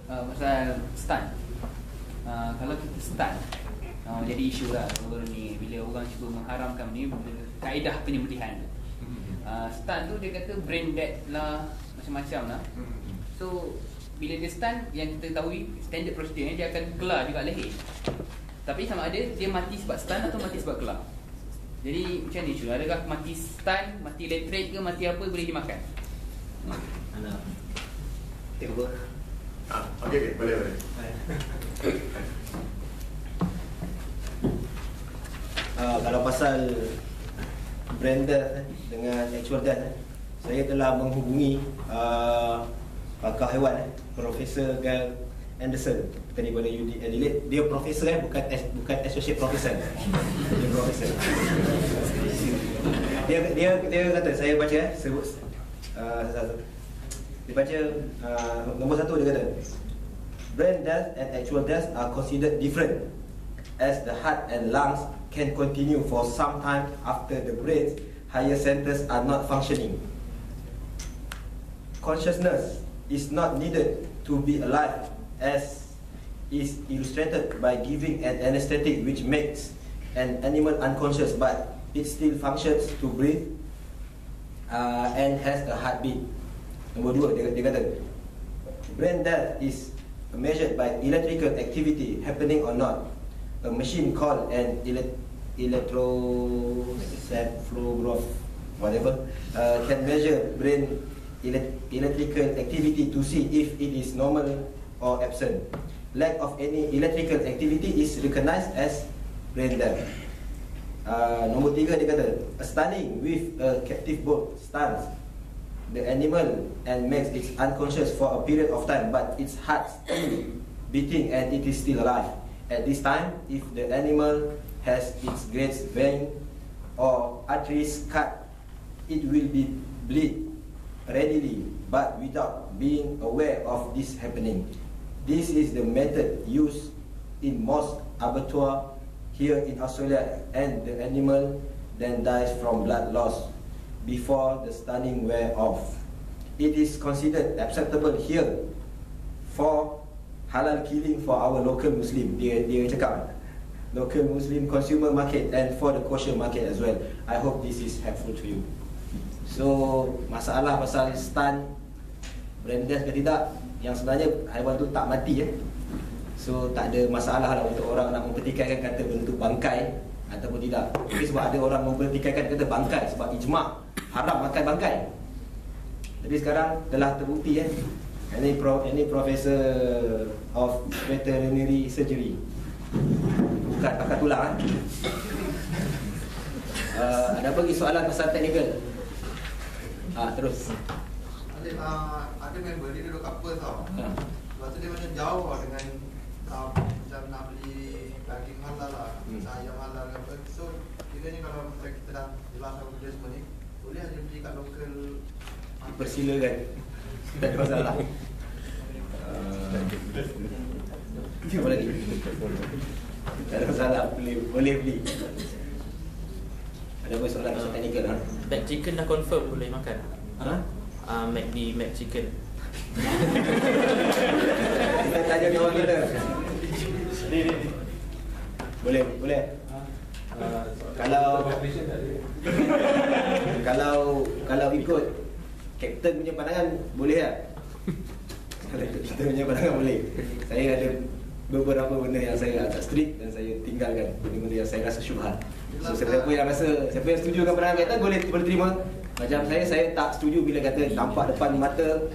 pasal stun. Kalau kita stun, jadi isu lah baru ni bila orang cuba mengharamkan ni kaedah penyembelihan. Stun tu dia kata brain dead lah, macam-macam lah. So bila dia stun, yang kita tahu standard prosedur dia akan kelar juga leher. Tapi sama ada dia mati sebab stun atau mati sebab kelar. Jadi macam ni cuy, adakah mati stun, mati elektrik ke, mati apa boleh dimakan? Anak tengok apa? Okey, boleh. Kalau pasal brain death dengan actual death, saya telah menghubungi pakar haiwan, Profesor Gail Anderson daripada UD Adelaide. Dia profesor bukan associate professor. Dia profesor. Dia kata, saya baca sebut dia baca nombor 1, dia kata brain death and actual death are considered different, as the heart and lungs can continue for some time after the brain's higher centers are not functioning. Consciousness is not needed to be alive, as is illustrated by giving an anesthetic which makes an animal unconscious, but it still functions to breathe and has a heartbeat. Nombor 2, dia kata brain death is measured by electrical activity happening or not. A machine called an electroencephalograph, whatever, can measure brain electrical activity to see if it is normal or absent. Lack of any electrical activity is recognized as brain death. Nombor 3, dia kata a stunning with a captive boat stuns the animal and makes it unconscious for a period of time, but its heart still beating and it is still alive. At this time, if the animal has its great vein or arteries cut, it will be bleed readily, but without being aware of this happening. This is the method used in most abattoirs here in Australia, and the animal then dies from blood loss before the stunning wear off. It is considered acceptable here for halal killing for our local Muslim. Dia cakap local Muslim consumer market and for the kosher market as well. I hope this is helpful to you. So masalah pasal stun, brain death ke tidak, yang sebenarnya haiwan tu tak mati So tak ada masalah lah untuk orang nak mempertikaikan kata bentuk bangkai ataupun tidak. Tapi sebab ada orang mempertikaikan kata bangkai sebab ijma' haram makan bangkai. Tapi sekarang telah terbukti Ini Professor of Veterinary Surgery, bukan pakar tulang Ada apa lagi soalan pasal teknikal? Terus ada member dia duduk couple tau. Lepas tu dia macam jauh dengan macam nak beli daging halal lah, ayam halal ke apa. So kiranya kalau macam kita dah jelaskan benda semua ni, boleh aja beli kat lokal, persilakan, tak ada masalah. Apa lagi? Tak ada masalah, boleh beli. Ada apa soalan pasal teknikal? Mac chicken dah confirm boleh makan. McD, Mac chicken. Kita tanya kawan kita. Boleh. Kalau ikut Kapten punya pandangan boleh tak? Kalau ikut kita punya pandangan boleh. Saya ada beberapa benda yang saya agak strict dan saya tinggalkan benda-benda yang saya rasa syubhat. So siapa yang setuju dengan pandangan Kapten boleh terima. Macam saya tak setuju bila kata nampak depan mata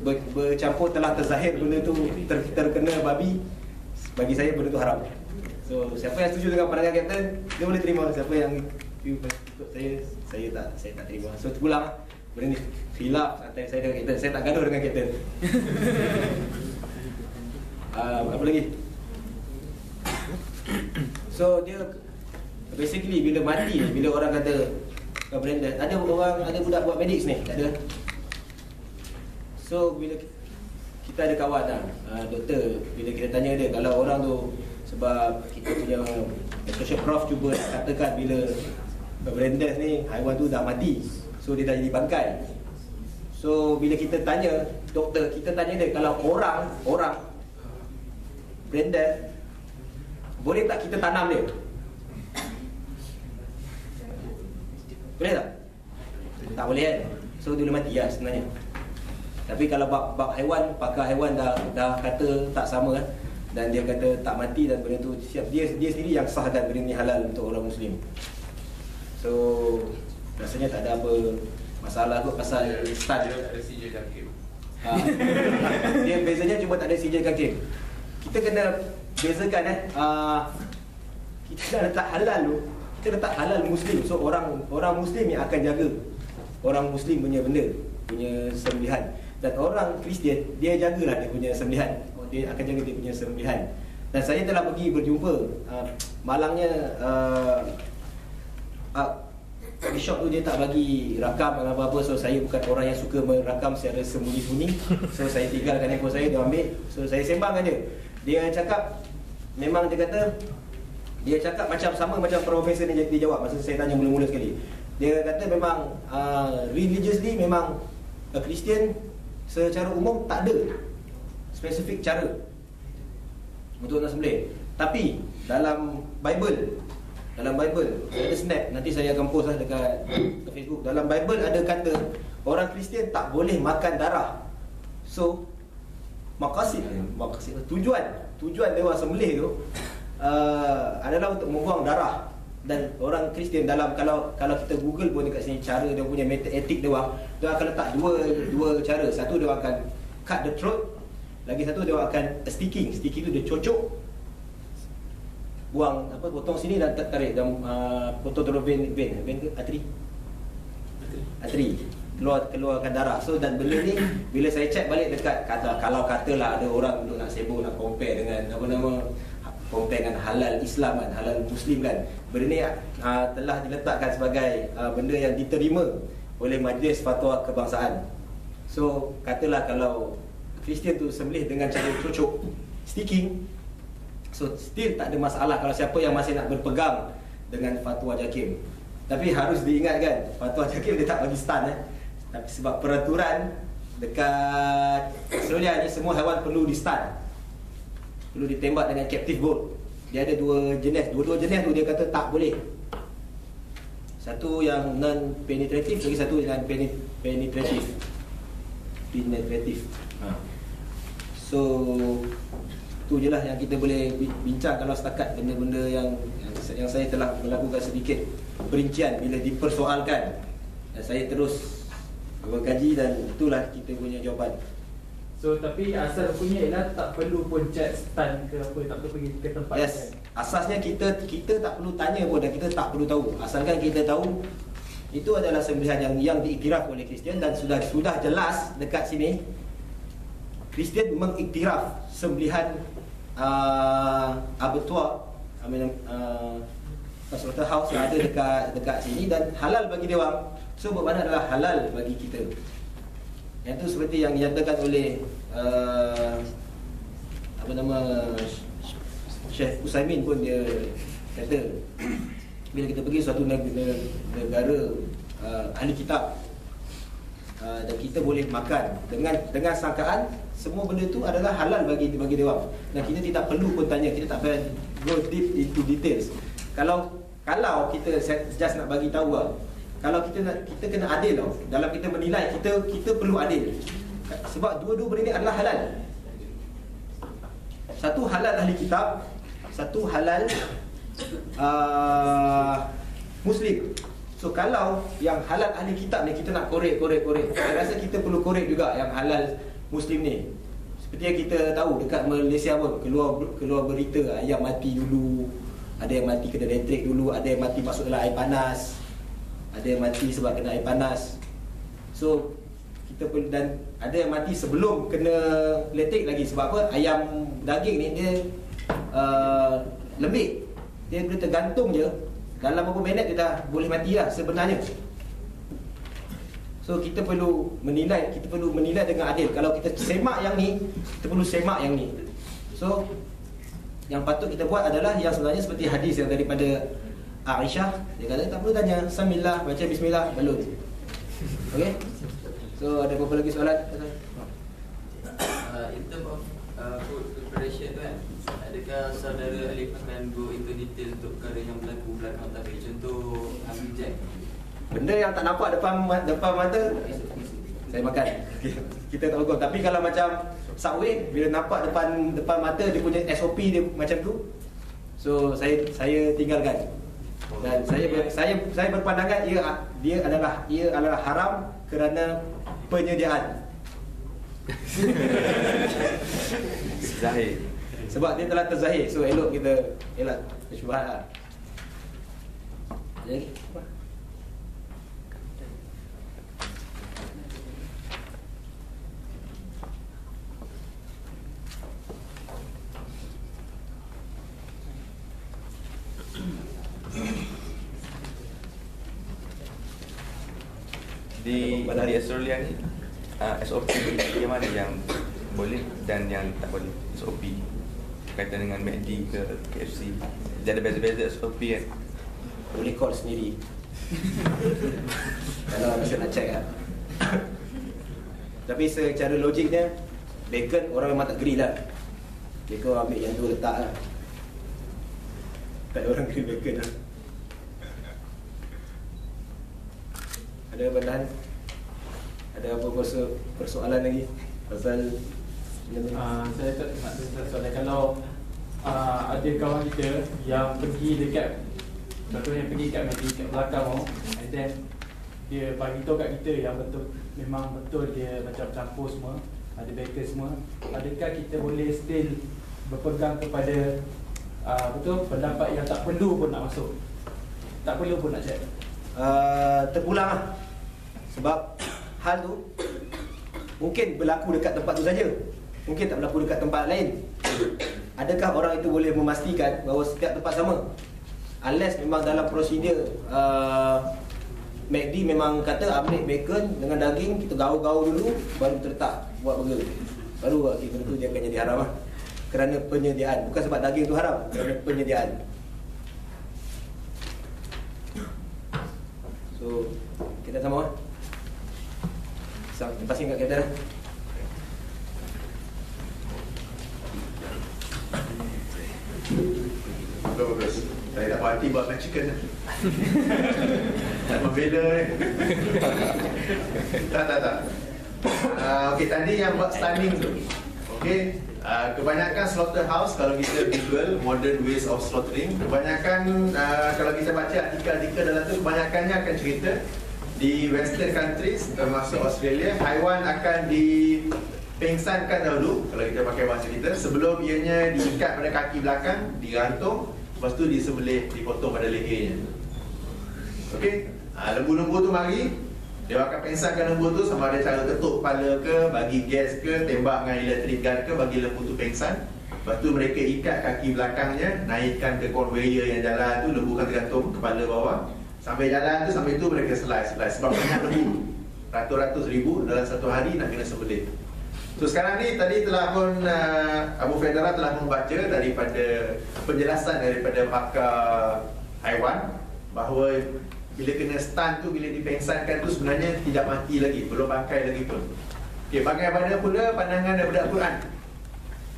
bercampur telah terzahir benda tu terkena babi. Bagi saya benda tu haram. So siapa yang setuju dengan pandangan Kapten, dia boleh terima. Siapa yang ikut saya tak terima. So pulang benda ni khilaf antara saya dengan Kapten. Saya tak gaduh dengan Kapten. Apa lagi? So dia basically bila mati, bila orang kata brain death, ada budak buat medics ni, tak ada. So bila kita ada kawan doktor, bila kita tanya dia, kalau orang tu sebab kita punya associate prof cuba katakan bila brain death ni haiwan tu dah mati, so dia dah jadi bangkai. So bila kita tanya doktor, kita tanya dia, kalau orang brain death, boleh tak kita tanam dia? Boleh tak? Tak boleh kan? So dia boleh mati lah sebenarnya. Tapi kalau bab haiwan, pakar haiwan dah kata tak sama kan? Dan dia kata tak mati dan benda tu siap. Dia sendiri yang sahkan benda ni halal untuk orang Muslim. So rasanya tak ada apa masalah kot pasal start. Dia tak ada CJ Hakim. Dia bezanya cuma tak ada CJ Hakim. Kita kena bezakan kita dah letak halal tu, kita letak halal Muslim. So orang Muslim yang akan jaga orang Muslim punya benda, punya sembelihan. Dan orang Kristian dia jagalah dia punya sembelihan. Dia akan jaga dia punya sembelihan. Dan saya telah pergi berjumpa malangnya di shop tu dia tak bagi rakam dan apa-apa. So saya bukan orang yang suka merakam secara sembunyi-sembunyi. So saya tinggalkan handphone saya, dia ambil. So saya sembang dengan dia. Dia cakap, memang dia kata, dia cakap macam sama macam profesor ni dia jawab masa saya tanya mula-mula sekali. Dia kata memang religiously memang Kristian secara umum tak ada spesifik cara untuk nak sembelih. Tapi dalam Bible saya ada snap, nanti saya akan post lah dekat Facebook. Dalam Bible ada kata orang Kristian tak boleh makan darah. So tujuan dia orang sembelih tu adalah untuk membuang darah. Dan orang Kristian dalam kalau kita Google pun dekat sini cara dia punya method etik dia orang, dia akan letak dua cara. Satu dia akan cut the throat, lagi satu dia akan sticking tu dia cocok, buang potong sini dan tarik dan potong terus vein ke artery keluarkan darah. So dan benda ni bila saya check balik dekat kalau katalah ada orang untuk nak sibuk nak compare dengan compare dengan halal Islam kan, halal Muslim kan, benda ni telah diletakkan sebagai benda yang diterima oleh Majlis Fatwa Kebangsaan. So katalah kalau Kristian tu sembelih dengan cara cocok sticking, so still tak ada masalah kalau siapa yang masih nak berpegang dengan fatwa JAKIM. Tapi harus diingatkan, fatwa JAKIM dia tak bagi stun tapi sebab peraturan dekat Australia ni semua haiwan perlu di stun, perlu ditembak dengan captive bolt. Dia ada dua jenis tu dia kata tak boleh. Satu yang non penetrative, lagi satu yang penetrative. So tu je lah yang kita boleh bincang kalau setakat benda-benda yang saya telah melakukan sedikit perincian bila dipersoalkan. Dan saya terus berkaji dan itulah kita punya jawapan. So tapi asal punya ialah tak perlu pun check stand ke apa, tak perlu pergi ke tempat. Yes, asasnya kita tak perlu tanya pun dan kita tak perlu tahu. Asalkan kita tahu itu adalah sembelihan yang diiktiraf oleh Kristian dan sudah jelas dekat sini Kristian mengiktiraf sembelihan abattoir, slaughterhouse yang ada dekat sini dan halal bagi dia orang. So bermakna adalah halal bagi kita. Yang tu seperti yang dinyatakan oleh Syekh Usaimin pun dia kata bila kita pergi suatu negara ahli kitab dan kita boleh makan dengan sangkaan semua benda tu adalah halal bagi dia orang dan kita tidak perlu pun tanya, kita tak payah go deep into details. Kalau kita just nak bagi tahu lah, kalau kita kena adil tau. Dalam kita menilai, kita perlu adil. Sebab dua-dua benda ni adalah halal. Satu halal ahli kitab, satu halal Muslim. So kalau yang halal ahli kitab ni kita nak korek, saya rasa kita perlu korek juga yang halal Muslim ni. Seperti yang kita tahu dekat Malaysia pun keluar berita ayam mati dulu, ada yang mati kena elektrik dulu, ada yang mati masuk dalam air panas, ada yang mati sebab kena air panas. So kita perlu, dan ada yang mati sebelum kena elektrik lagi. Sebab apa? Ayam daging ni dia lembik, dia boleh tergantung je, dalam beberapa minit dia dah boleh mati lah sebenarnya. So kita perlu menilai dengan adil. Kalau kita semak yang ni, kita perlu semak yang ni. So yang patut kita buat adalah yang sebenarnya seperti hadis yang daripada Aisyah, dia kata tak perlu tanya, Samillah, baca bismillah, balun. Okay? So ada apa lagi soalan? In terms of food preparation tu kan, adakah saudara Alif akan go into detail untuk perkara yang berlaku belakang tabir? Contoh ambil jam. Benda yang tak nampak depan mata saya makan. Kita tak ukur. Tapi kalau macam Subway, bila nampak depan mata dia punya SOP dia macam tu, so saya tinggalkan. Dan saya berpandangan ia adalah haram kerana penyediaan. Zahir. Sebab dia telah terzahir, so elok kita elak syubhat lah. Jadi di Australia ni SOP yang mana yang boleh dan yang tak boleh? SOP berkaitan dengan McD ke KFC, dia ada beza-beza SOP kan? boleh call sendiri. Kalau rasa nak check lah. Tapi secara logiknya, bacon orang memang tak grill lah. Bacon ambil yang tu letak lah. Tak ada orang grill bacon lah. Ada pandangan? Ada apa persoalan lagi pasal Saya tak nak tanya soalan. Kalau ada kawan kita yang pergi dekat, contohnya pergi kat McD kat belakang tu, and then dia bagi tahu kat kita yang betul, memang betul dia macam campur semua, ada bacon semua, adakah kita boleh still berpegang kepada betul pendapat yang tak perlu pun nak masuk, tak perlu pun nak check? terpulang lah. Sebab hal tu mungkin berlaku dekat tempat tu saja, mungkin tak berlaku dekat tempat lain. Adakah orang itu boleh memastikan bahawa setiap tempat sama? Unless memang dalam prosedur McD memang kata ambil bacon dengan daging, kita gaul-gaul dulu baru terletak buat burger, baru benda tu dia akan jadi haram lah. Kerana penyediaan, bukan sebab daging tu haram, kerana penyediaan. So kita sama lah. Lepasin kat kereta lah. Bagus. Saya tak parti buat mac chicken lah. Tak membela ni. Tak. Okey, tadi yang buat stunning tu. Okey, kebanyakan slaughterhouse, kalau kita Google modern ways of slaughtering, kebanyakan kalau kita baca artikel-artikel dalam tu, kebanyakannya akan cerita di western countries termasuk Australia, haiwan akan dipengsankan dahulu, kalau kita pakai bahasa kita, sebelum ianya diikat pada kaki belakang, digantung, lepas tu disembelih, dipotong pada lehernya. Okey, lembu-lembu tu mari, dia akan pengsankan lembu tu, sama ada cara ketuk kepala ke, bagi gas ke, tembak dengan electric gun ke, bagi lembu tu pengsan. Lepas tu mereka ikat kaki belakangnya, naikkan ke conveyor yang jalan tu, lembu kan tergantung kepala bawah. Sampai jalan tu, sampai tu mereka slice. Sebab banyak lembu, ratus-ratus ribu dalam satu hari nak kena sembelih. So sekarang ni, tadi telah pun Abu Federa telah membaca daripada penjelasan daripada pakar haiwan bahawa bila kena stun tu, bila dipengsankan tu sebenarnya tidak mati lagi, belum bangkai lagi pun. Okay, bagaimana pula pandangan daripada Al-Quran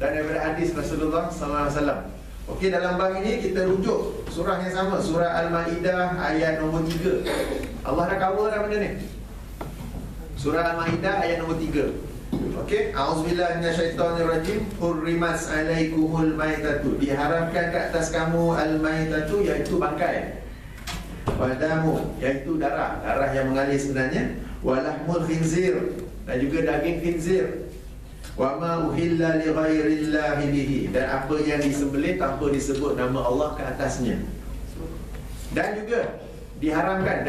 dan daripada hadis Rasulullah SAW. Okey, dalam bab ini kita rujuk surah yang sama, surah Al-Maidah ayat nombor 3. Allah dah cover dah benda ni. Surah Al-Maidah ayat nombor 3. Okey, a'udzubillahi minasyaitonirrajim. Hurrimat 'alaikumul maitatu. Diharamkan ke atas kamu al-maitatu, iaitu bangkai. Wadamu, iaitu darah yang mengalir sebenarnya. Walahmul khinzir, dan juga daging khinzir. Wa ma uhilla li ghairillahi bihi, dan apa yang disembelih tanpa disebut nama Allah ke atasnya. Dan juga diharamkan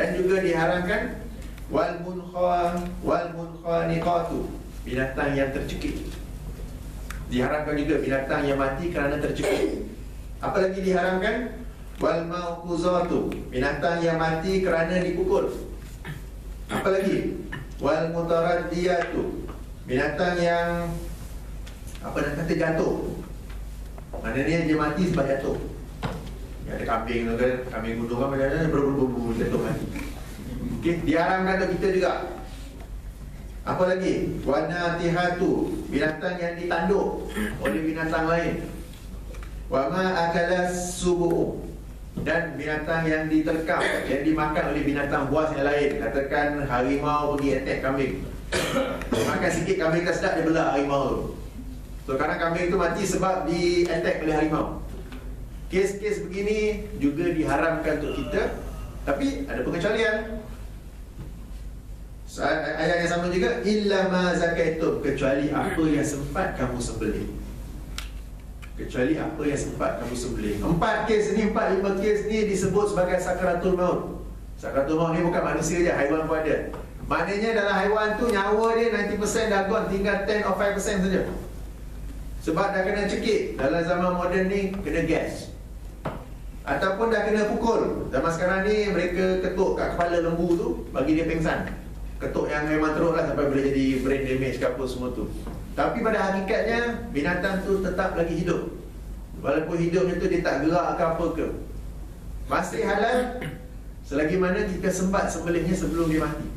wal munkhaniqatu, binatang yang tercekik. Diharamkan juga binatang yang mati kerana tercekik. Apa lagi diharamkan? Wal mauquzatu, binatang yang mati kerana dipukul. Apa lagi? Wal mutaraddiyatu, binatang yang jatuh. Maknanya dia mati sebab jatuh. Ada kambing tu kan, kambing gunung kan macam mana, jatuh mati. Okey, diharamkan untuk kita juga. Apa lagi? Wana tihatu, binatang yang ditanduk oleh binatang lain. Wama akalas subuh, dan binatang yang diterkam, yang dimakan oleh binatang buas yang lain. Katakan harimau pergi attack kambing, makan sikit kambing tak sedap, dia belah harimau tu. So kadang kambing tu mati sebab di attack oleh harimau. Kes-kes begini juga diharamkan untuk kita, tapi ada pengecualian. Ayat yang sama juga, illa ma zakaitum, kecuali apa yang sempat kamu sembelih. Kecuali apa yang sempat kamu sembelih. 4 kes ni, 4-5 kes ni disebut sebagai sakaratul maut. Sakaratul maut ni bukan manusia je, haiwan pun ada. Maknanya dalam haiwan tu nyawa dia 90% dah gone, tinggal 10 or 5% saja. Sebab dah kena cekik. Dalam zaman moden ni kena gas, ataupun dah kena pukul. Zaman sekarang ni mereka ketuk kat kepala lembu tu, bagi dia pengsan. Ketuk yang memang teruk lah sampai boleh jadi brain damage ke apa semua tu. Tapi pada hakikatnya binatang tu tetap lagi hidup. Walaupun hidupnya tu dia tak gerak ke apa ke, masih halal selagi mana kita sempat sembelihnya sebelum dia mati.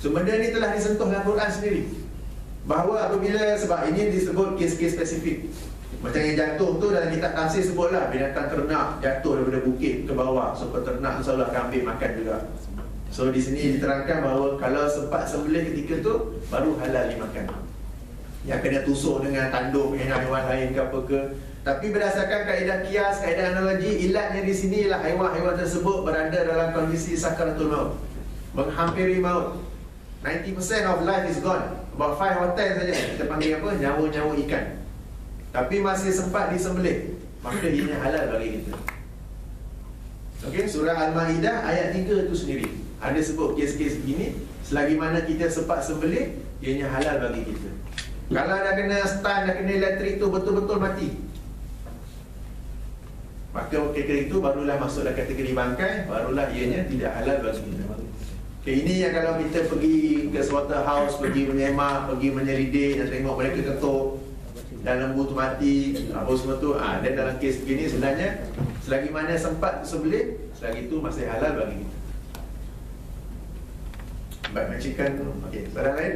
So benda ni telah disentuh dalam Quran sendiri, bahawa apabila, sebab ini disebut kes-kes spesifik. Macam yang jatuh tu dalam kitab tafsir sebutlah binatang ternak jatuh daripada bukit ke bawah. So peternak tu selalu akan ambil makan juga. So di sini diterangkan bahawa kalau sempat sembelih ketika tu baru halal dimakan. Yang kena tusuk dengan tanduk dengan haiwan lain ke apa ke. Tapi berdasarkan kaedah kias, kaedah analogi, ilatnya di sini ialah haiwan-haiwan tersebut berada dalam kondisi sakaratul maut, menghampiri maut. 90% of life is gone. About 5 or 10 saja kita panggil apa, nyawa-nyawa ikan. Tapi masih sempat disembelih, maka ianya halal bagi kita. Okey, surah Al-Maidah ayat 3 tu sendiri ada sebut kes-kes begini. Selagi mana kita sempat sembelih, ianya halal bagi kita. Kalau dah kena stun, dah kena elektrik tu betul-betul mati, maka ketika itu barulah masuk dalam kategori bangkai, barulah ianya tidak halal bagi kita. Okay, ini yang kalau kita pergi ke slaughterhouse, pergi menyemak, pergi menyelidik dan tengok mereka ketuk dan lembu tu mati, apa semua tu, dan dalam kes begini sebenarnya selagi mana sempat sembelih, selagi itu masih halal bagi kita. Baik, macikan. Okey, soalan lain?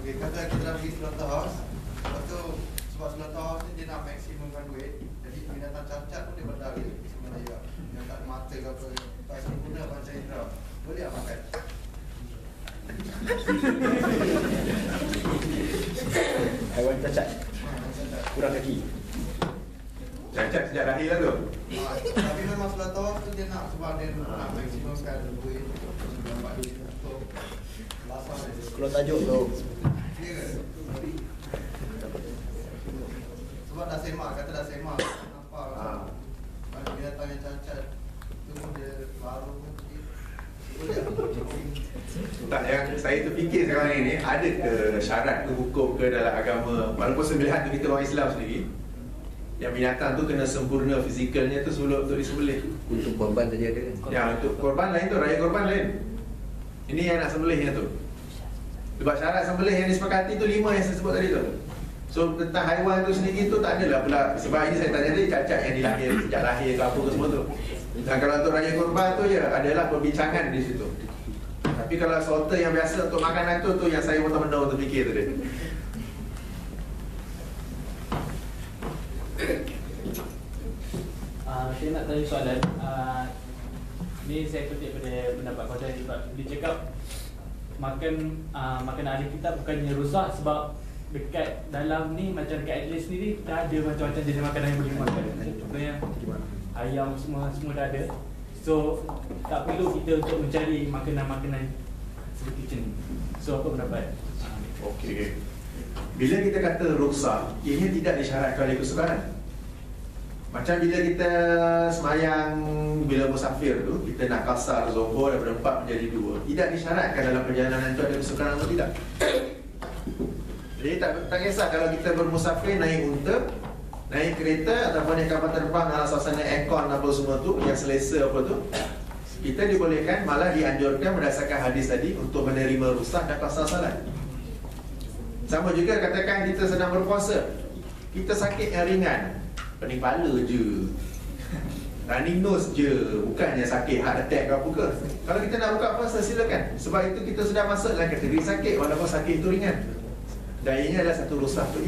Okey, kata kita dah pergi slaughterhouse, lepas tu sebab slaughterhouse ni dia nak maksimumkan duit, jadi binatang cacat pun dia bedah dia sebenarnya. Yang tak ada mata ke apa, tak sempurna panca indera, boleh tak makan? Haiwan cacat, kurang kaki. Cacat sejak lahir lah tu. Tapi memang slaughterhouse tu dia nak, sebab dia nak maksimumkan duit, dapat duit untuk lasar dia. Kalau tajuk tu Ya ke? Sebab dah semak, kata dah semak, nampak mana binatang yang cacat tu pun dia baru pun boleh Tak, yang saya terfikir sekarang ini, ada ke syarat ke hukum ke dalam agama, walaupun sembelihan tu kita orang Islam sendiri, yang binatang tu kena sempurna fizikalnya tu sebelum untuk disembelih. untuk korban saja ada kan? Ya, untuk korban lain tu, raya korban lain. Ini yang nak sembelihnya tu. Sebab syarat sembelih yang disepakati tu 5 yang saya sebut tadi tu. So tentang haiwan tu sendiri tu tak adalah pula. Sebab ini saya tanya tadi cacat yang dilahir, sejak lahir ke apa ke semua tu. Dan kalau untuk raya korban tu je adalah perbincangan di situ. Tapi kalau slaughter yang biasa untuk makanan tu yang saya benar-benar terfikir tadi. Saya nak tanya soalan. Ni saya kutip pada pendapat kau tadi juga. Dia cakap makan ahli kitab bukannya rosak sebab dekat dalam ni macam dekat Atlas sendiri dah ada macam-macam jenis makanan yang boleh makan. Contohnya ayam semua dah ada. So tak perlu kita untuk mencari makanan-makanan seperti macam ni. So apa pendapat? Okey. Bila kita kata rosak, ianya tidak disyaratkan oleh kesukaran. Macam bila kita semayang, bila musafir tu, kita nak kasar Zohor daripada 4 menjadi 2, tidak disyaratkan dalam perjalanan itu ada kesukaran atau tidak. Jadi tak kisah kalau kita bermusafir naik unta, naik kereta ataupun naik kapal terbang dalam suasana aircon apa semua tu, yang selesa apa tu, kita dibolehkan, malah dianjurkan berdasarkan hadis tadi untuk menerima rusak dan kasar salat. Sama juga katakan kita sedang berpuasa, kita sakit yang ringan, pening kepala je, running nose je, bukannya sakit heart attack ke apa ke. Kalau kita nak buka puasa silakan. Sebab itu kita sudah masuk dalam kategori sakit walaupun sakit itu ringan. Dan ini adalah satu rukhsah